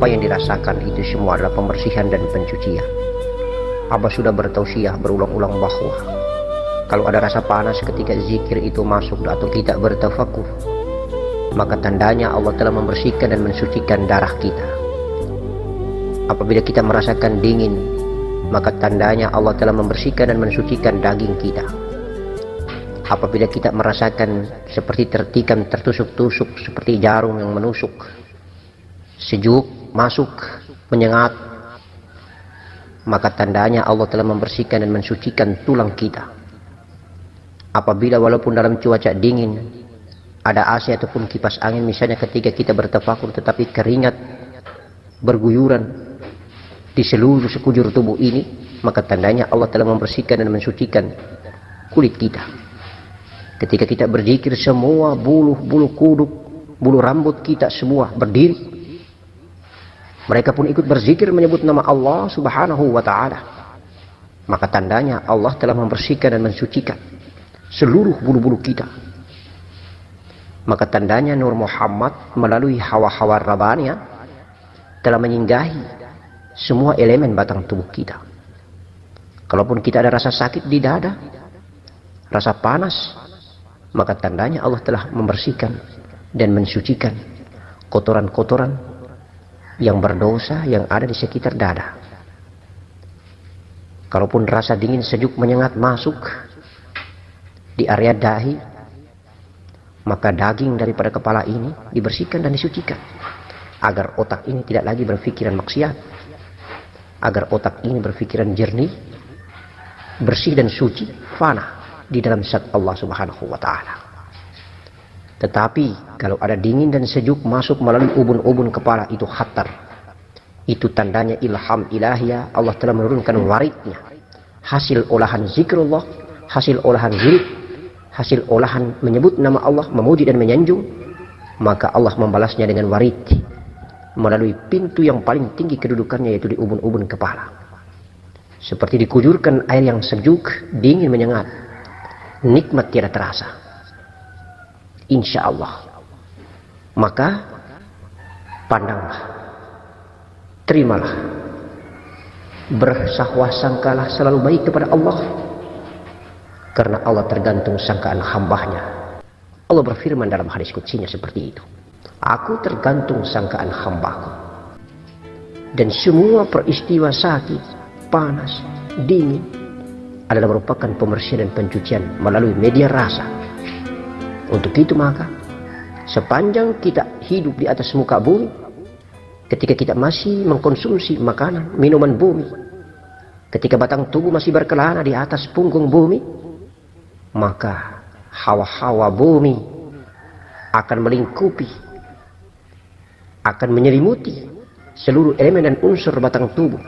apa yang dirasakan itu semua adalah pembersihan dan pencucian. Abah sudah bertausiah berulang-ulang bahwa kalau ada rasa panas ketika zikir itu masuk atau kita bertafakur, maka tandanya Allah telah membersihkan dan mensucikan darah kita. Apabila kita merasakan dingin, maka tandanya Allah telah membersihkan dan mensucikan daging kita. Apabila kita merasakan seperti tertikam, tertusuk-tusuk seperti jarum yang menusuk, sejuk, masuk, menyengat, maka tandanya Allah telah membersihkan dan mensucikan tulang kita. Apabila walaupun dalam cuaca dingin ada AC ataupun kipas angin, misalnya ketika kita bertafakur tetapi keringat berguyuran di seluruh sekujur tubuh ini, maka tandanya Allah telah membersihkan dan mensucikan kulit kita. Ketika kita berzikir, semua bulu kuduk, bulu rambut kita semua berdiri. Mereka pun ikut berzikir menyebut nama Allah subhanahu wa ta'ala. Maka tandanya Allah telah membersihkan dan mensucikan seluruh bulu-bulu kita. Maka tandanya Nur Muhammad melalui hawa-hawa Rabbaniyah telah menyinggahi semua elemen batang tubuh kita. Kalaupun kita ada rasa sakit di dada, rasa panas, maka tandanya Allah telah membersihkan dan mensucikan kotoran-kotoran yang berdosa yang ada di sekitar dada. Kalaupun rasa dingin sejuk menyengat masuk di area dahi, maka daging daripada kepala ini dibersihkan dan disucikan agar otak ini tidak lagi berpikiran maksiat, agar otak ini berpikiran jernih, bersih dan suci, fana di dalam zat Allah subhanahu wa ta'ala. Tetapi kalau ada dingin dan sejuk masuk melalui ubun-ubun kepala, itu khatar. Itu tandanya ilham ilahiyah, Allah telah menurunkan waridnya, hasil olahan zikrullah, hasil olahan wirid, hasil olahan menyebut nama Allah, memuji dan menyanjung. Maka Allah membalasnya dengan warid melalui pintu yang paling tinggi kedudukannya, yaitu di ubun-ubun kepala. Seperti dikujurkan air yang sejuk, dingin menyengat, nikmat tiada terasa, insya Allah. Maka pandanglah, terimalah, bersahwasangkalah selalu baik kepada Allah, karena Allah tergantung sangkaan hambanya. Allah berfirman dalam hadis qudsinya seperti itu, aku tergantung sangkaan hambaku. Dan semua peristiwa sakit, panas, dingin adalah merupakan pembersihan dan pencucian melalui media rasa. Untuk itu maka sepanjang kita hidup di atas muka bumi, ketika kita masih mengkonsumsi makanan, minuman bumi, ketika batang tubuh masih berkelana di atas punggung bumi, maka hawa-hawa bumi akan melingkupi, akan menyelimuti seluruh elemen dan unsur batang tubuh,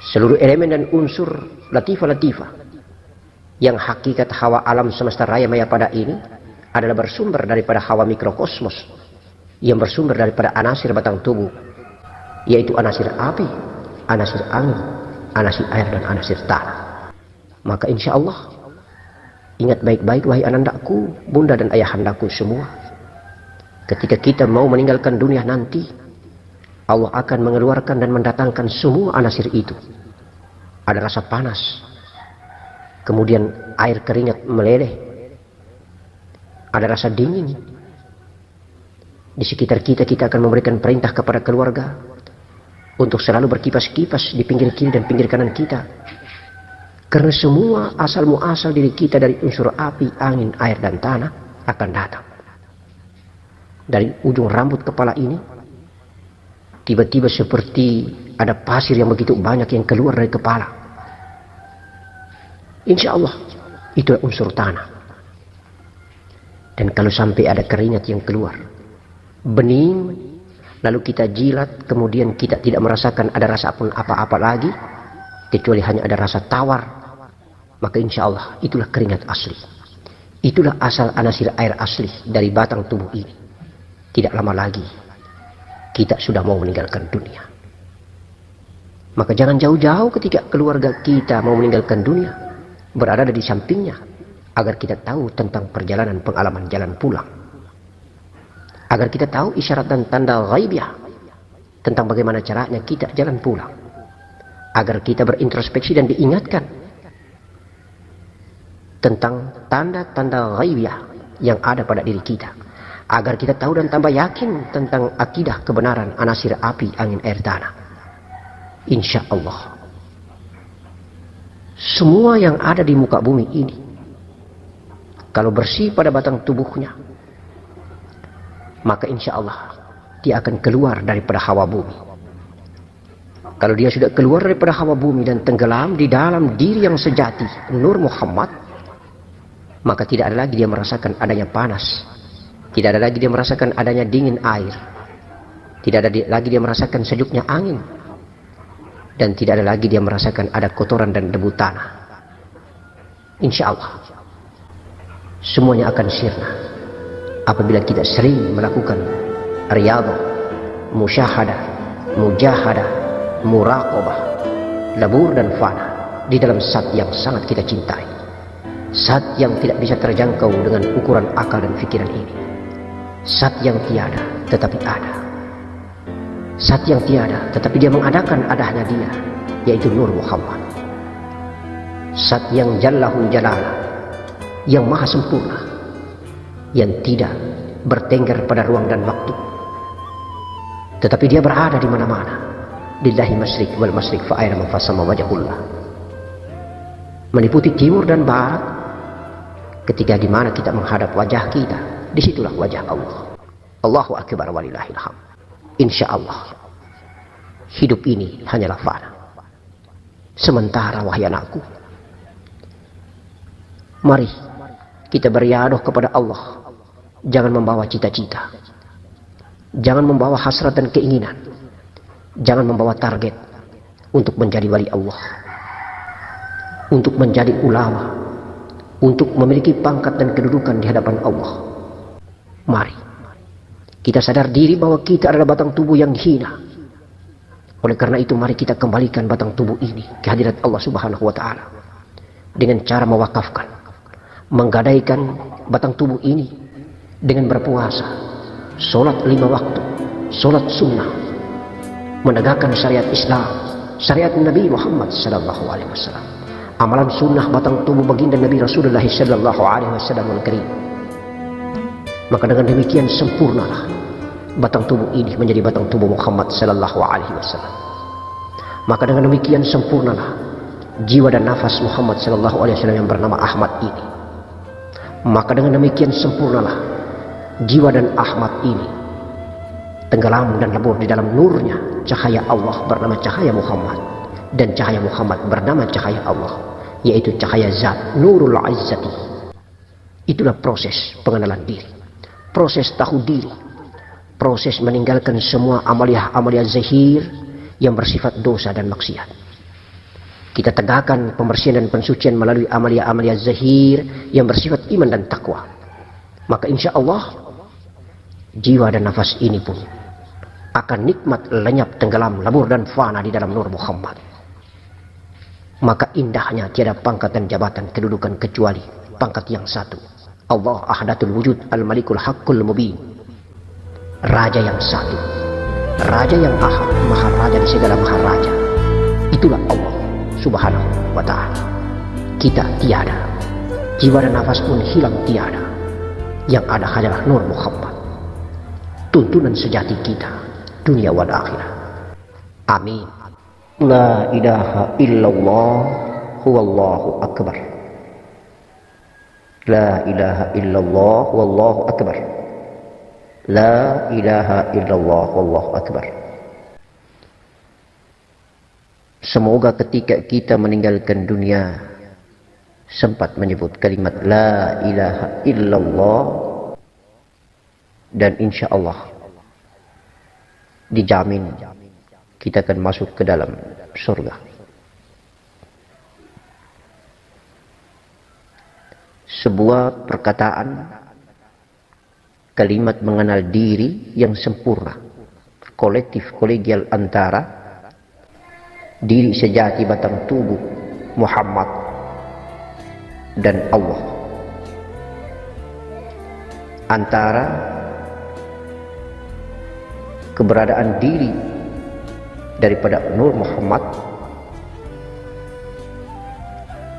seluruh elemen dan unsur latifah-latifah yang hakikat hawa alam semesta raya maya pada ini adalah bersumber daripada hawa mikrokosmos yang bersumber daripada anasir batang tubuh, yaitu anasir api, anasir angin, anasir air, dan anasir tanah. Maka insya Allah, ingat baik-baik wahai anandaku, bunda dan ayahandaku semua, ketika kita mau meninggalkan dunia nanti, Allah akan mengeluarkan dan mendatangkan semua anasir itu. Ada rasa panas, kemudian air keringat meleleh, ada rasa dingin. Di sekitar kita, kita akan memberikan perintah kepada keluarga untuk selalu berkipas-kipas di pinggir kiri dan pinggir kanan kita, karena semua asal muasal diri kita dari unsur api, angin, air, dan tanah akan datang. Dari ujung rambut kepala ini, tiba-tiba seperti ada pasir yang begitu banyak yang keluar dari kepala. Insya Allah, itu unsur tanah. Dan kalau sampai ada keringat yang keluar, bening, lalu kita jilat, kemudian kita tidak merasakan ada rasa pun apa-apa lagi, kecuali hanya ada rasa tawar, maka insya Allah itulah keringat asli. Itulah asal anasir air asli dari batang tubuh ini. Tidak lama lagi kita sudah mau meninggalkan dunia. Maka jangan jauh-jauh ketika keluarga kita mau meninggalkan dunia, berada di sampingnya, agar kita tahu tentang perjalanan pengalaman jalan pulang, agar kita tahu isyarat dan tanda ghaibiyah tentang bagaimana caranya kita jalan pulang, agar kita berintrospeksi dan diingatkan tentang tanda-tanda ghaibiyah yang ada pada diri kita, agar kita tahu dan tambah yakin tentang akidah kebenaran anasir api, angin, air, tanah. Insya Allah, semua yang ada di muka bumi ini, kalau bersih pada batang tubuhnya, maka insya Allah dia akan keluar daripada hawa bumi. Kalau dia sudah keluar daripada hawa bumi dan tenggelam di dalam diri yang sejati, Nur Muhammad, maka tidak ada lagi dia merasakan adanya panas, tidak ada lagi dia merasakan adanya dingin air, tidak ada lagi dia merasakan sejuknya angin, dan tidak ada lagi dia merasakan ada kotoran dan debu tanah. Insya Allah semuanya akan sirna apabila kita sering melakukan riyadhah, musyahadah, mujahadah, muraqabah, labur dan fana di dalam zat yang sangat kita cintai, zat yang tidak bisa terjangkau dengan ukuran akal dan pikiran ini, zat yang tiada tetapi ada, zat yang tiada tetapi dia mengadakan adanya dia, yaitu Nur Muhammad, zat yang jallahu jalala, yang maha sempurna, yang tidak bertengger pada ruang dan waktu, tetapi dia berada di mana-mana. Lillahi masyriq wal masyriq fa aina fasama wajhullah, meliputi timur dan barat. Ketika di mana kita menghadap wajah kita, disitulah wajah Allah. Allahu akbar walillahil hamd. Insya Allah hidup ini hanyalah fana. Sementara wahai anakku, mari kita beriadah kepada Allah. Jangan membawa cita-cita, jangan membawa hasrat dan keinginan, jangan membawa target untuk menjadi wali Allah, untuk menjadi ulama, untuk memiliki pangkat dan kedudukan di hadapan Allah. Mari kita sadar diri bahwa kita adalah batang tubuh yang hina. Oleh karena itu mari kita kembalikan batang tubuh ini ke hadirat Allah Subhanahu wa ta'ala dengan cara mewakafkan, menggadaikan batang tubuh ini dengan berpuasa, sholat 5 waktu, sholat sunnah, menegakkan syariat Islam, syariat Nabi Muhammad sallallahu alaihi wasallam, amalan sunnah batang tubuh baginda Nabi Rasulullah sallallahu alaihi wasallam al-karim. Maka dengan demikian sempurnalah batang tubuh ini menjadi batang tubuh Muhammad sallallahu alaihi wasallam. Maka dengan demikian sempurnalah jiwa dan nafas Muhammad sallallahu alaihi wasallam yang bernama Ahmad ini. Maka dengan demikian sempurnalah jiwa dan Ahmad ini tenggelam dan lebur di dalam nurnya cahaya Allah bernama cahaya Muhammad, dan cahaya Muhammad bernama cahaya Allah, yaitu cahaya zat Nurul Izzati. Itulah proses pengenalan diri, proses tahu diri, proses meninggalkan semua amalia-amalia zahir yang bersifat dosa dan maksiat. Kita tegakkan pembersihan dan pensucian melalui amalia-amalia zahir yang bersifat iman dan takwa. Maka insya Allah jiwa dan nafas ini pun akan nikmat, lenyap, tenggelam, labur dan fana di dalam Nur Muhammad. Maka indahnya tiada pangkat dan jabatan kedudukan kecuali pangkat yang satu, Allah ahdatul wujud al-malikul haqqul mubin, raja yang satu, raja yang ahad, maharaja di segala maharaja. Itulah Allah Subhanahu wa ta'ala. Kita tiada, jiwa dan nafas pun hilang tiada, yang ada hanyalah Nur Muhammad, tuntunan sejati kita dunia wal akhirah. Amin. La ilaha illallah huwallahu akbar. La ilaha illallah wallahu akbar. La ilaha illallah wallahu akbar. Semoga ketika kita meninggalkan dunia sempat menyebut kalimat la ilaha illallah, dan insya Allah dijamin kita akan masuk ke dalam surga. Sebuah perkataan, kalimat mengenal diri yang sempurna, kolektif, kolegial antara diri sejati batang tubuh Muhammad dan Allah, antara keberadaan diri daripada Nur Muhammad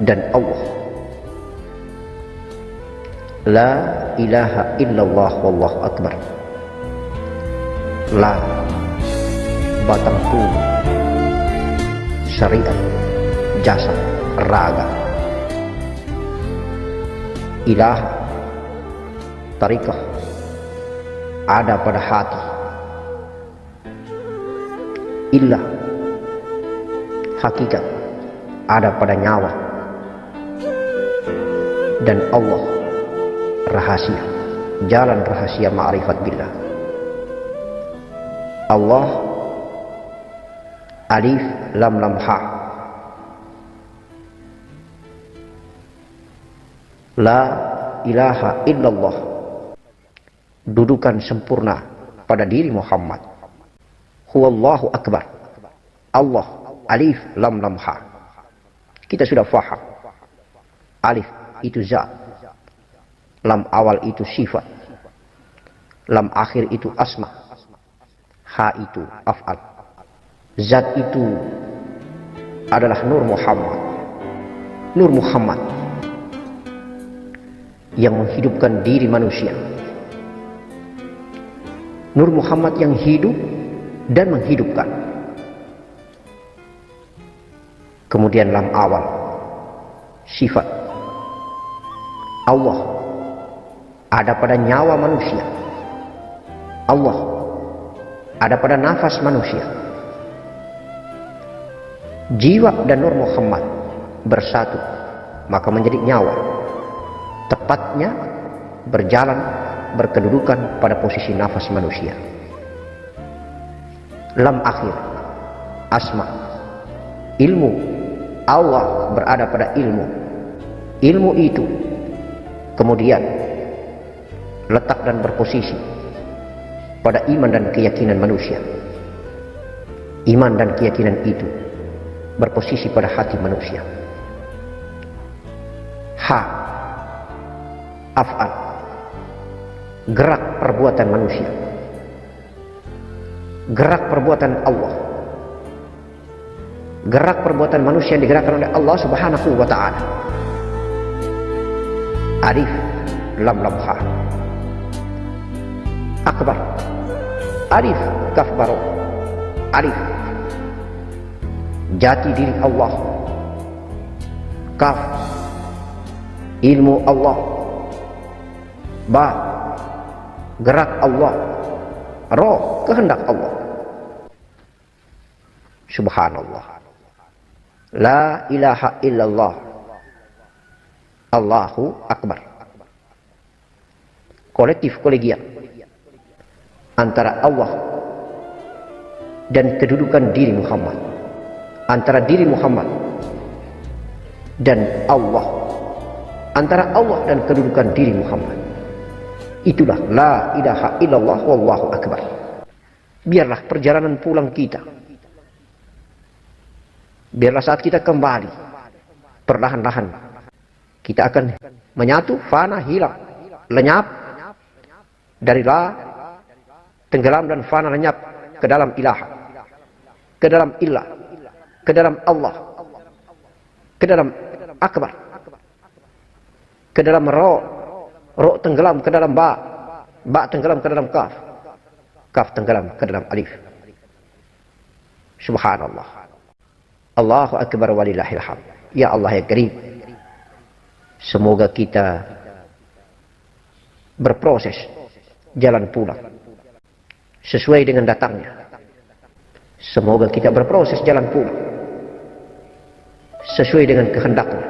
dan Allah. La ilaha illallah wallahu akbar. La batang tubuh, syariat, jasad, raga. Ilah, tarikah, ada pada hati. Illah, hakikat, ada pada nyawa. Dan Allah, rahasia, jalan rahasia ma'rifat billah. Allah, alif lam lam ha. La ilaha illallah, dudukan sempurna pada diri Muhammad. Huwallahu akbar. Allah, alif lam lam ha. Kita sudah faham. Alif itu zat, lam awal itu sifat, lam akhir itu asma, ha itu af'al. Zat itu adalah Nur Muhammad. Nur Muhammad yang menghidupkan diri manusia. Nur Muhammad yang hidup dan menghidupkan. Kemudian lam awal, sifat. Allah ada pada nyawa manusia. Allah ada pada nafas manusia. Jiwa dan Nur Muhammad bersatu, maka menjadi nyawa. Tepatnya berjalan, berkedudukan pada posisi nafas manusia. Lam akhir, asma, ilmu. Allah berada pada ilmu. Ilmu itu kemudian letak dan berposisi pada iman dan keyakinan manusia. Iman dan keyakinan itu berposisi pada hati manusia. Ha, af'al, gerak perbuatan manusia, gerak perbuatan Allah, gerak perbuatan manusia yang digerakkan oleh Allah Subhanahu wa ta'ala. Alif lam lam ha. Akbar, alif kaf baro. Alif jati diri Allah, kaf ilmu Allah, ba gerak Allah, ro kehendak Allah. Subhanallah. La ilaha illallah, Allahu akbar. Kolektif, kolegial antara Allah dan kedudukan diri Muhammad, antara diri Muhammad dan Allah, antara Allah dan kedudukan diri Muhammad. Itulah la ilaha illallah wallahu akbar. Biarlah perjalanan pulang kita, biarlah saat kita kembali, perlahan-lahan kita akan menyatu, fana, hilang, lenyap dari la, tenggelam dan fana, lenyap ke dalam ilaha, ke dalam illah, ke dalam Allah, ke dalam akbar, ke dalam ro, ro tenggelam ke dalam ba, ba tenggelam ke dalam kaf, kaf tenggelam ke dalam alif. Subhanallah. Allahu akbar walillahil hamd. Ya Allah ya Karim, semoga kita berproses jalan pulang sesuai dengan datangnya. Semoga kita berproses jalan pulang sesuai dengan kehendaknya.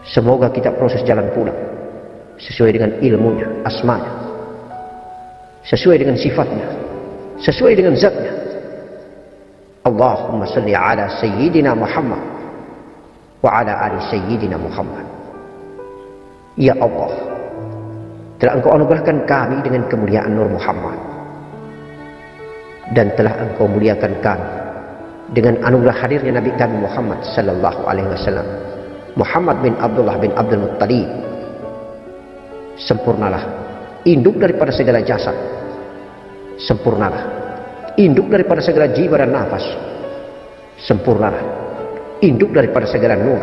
Semoga kita proses jalan pulang sesuai dengan ilmunya, asmanya, sesuai dengan sifatnya, sesuai dengan zatnya. Allahumma salli ala Sayyidina Muhammad wa ala ali Sayyidina Muhammad. Ya Allah, telah Engkau anugerahkan kami dengan kemuliaan Nur Muhammad, dan telah Engkau muliakan kami dengan anugerah hadirnya Nabi kami Muhammad sallallahu alaihi wasallam, Muhammad bin Abdullah bin Abdul Muttalib. Sempurnalah induk daripada segala jasad, sempurnalah induk daripada segala jiwa dan nafas, sempurnalah, induk daripada segala nur,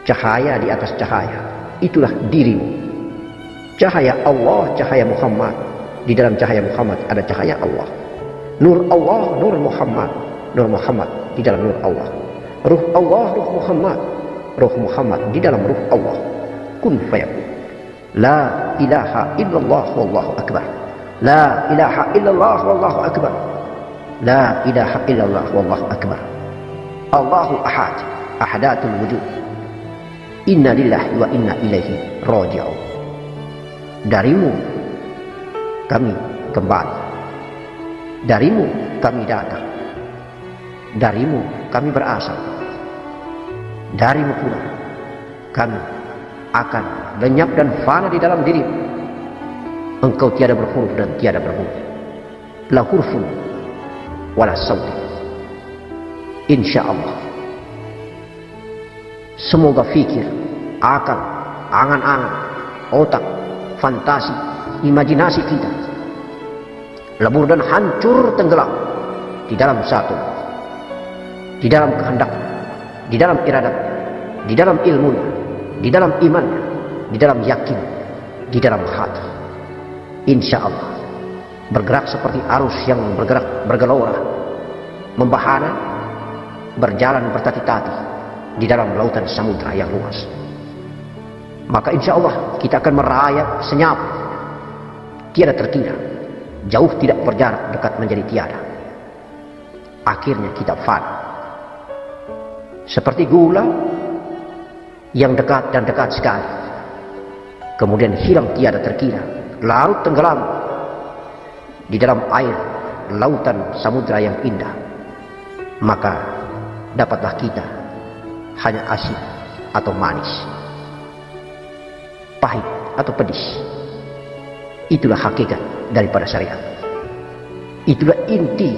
cahaya di atas cahaya, itulah dirimu. Cahaya Allah, cahaya Muhammad, di dalam cahaya Muhammad ada cahaya Allah. Nur Allah, nur Muhammad, nur Muhammad di dalam nur Allah. Ruh Allah, ruh Muhammad, ruh Muhammad di dalam ruh Allah. Kun fayakun. La ilaha illallah wallahu akbar. La ilaha illallah wallahu akbar. La ilaha illallah wallahu akbar. Allahu ahad, ahadatul wujud. Inna lillahi wa inna ilaihi raji'un. Darimu kami kembali. Darimu kami datang. Darimu kami berasal. Darimu pula kami akan lenyap dan fana di dalam dirimu. Engkau tiada berhuruf dan tiada berbunyi. La hurfun wala sauti. Insyaallah. Semoga fikir, akal, angan-angan, otak, fantasi, imajinasi kita lebur dan hancur tenggelam di dalam satu, di dalam kehendak, di dalam iradat, di dalam ilmu, di dalam iman, di dalam yakin, di dalam hati. Insya Allah bergerak seperti arus yang bergelora, membahana, berjalan bertati-tati di dalam lautan samudra yang luas. Maka insya Allah kita akan merayap senyap, tiada terkira, jauh tidak berjarak, dekat menjadi tiada. Akhirnya kita fana, seperti gula yang dekat dan dekat sekali, kemudian hilang tiada terkira, larut tenggelam di dalam air lautan samudra yang indah. Maka dapatlah kita hanya asin atau manis, pahit atau pedis. Itulah hakikat daripada syariat. Itulah inti,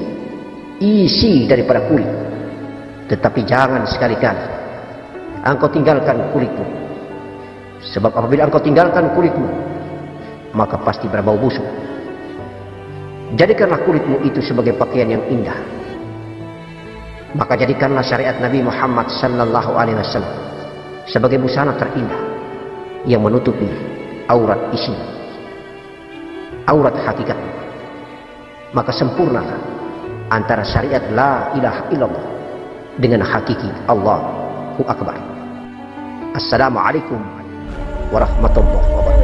isi daripada kulit. Tetapi jangan sekali-kali engkau tinggalkan kulitmu. Sebab apabila engkau tinggalkan kulitmu, maka pasti berbau busuk. Jadikanlah kulitmu itu sebagai pakaian yang indah. Maka jadikanlah syariat Nabi Muhammad sallallahu alaihi wasallam sebagai busana terindah yang menutupi aurat isi, aurat hakikat. Maka sempurnakan antara syariat la ilaha illallah dengan hakiki Allahu Akbar. Assalamualaikum warahmatullahi wabarakatuh.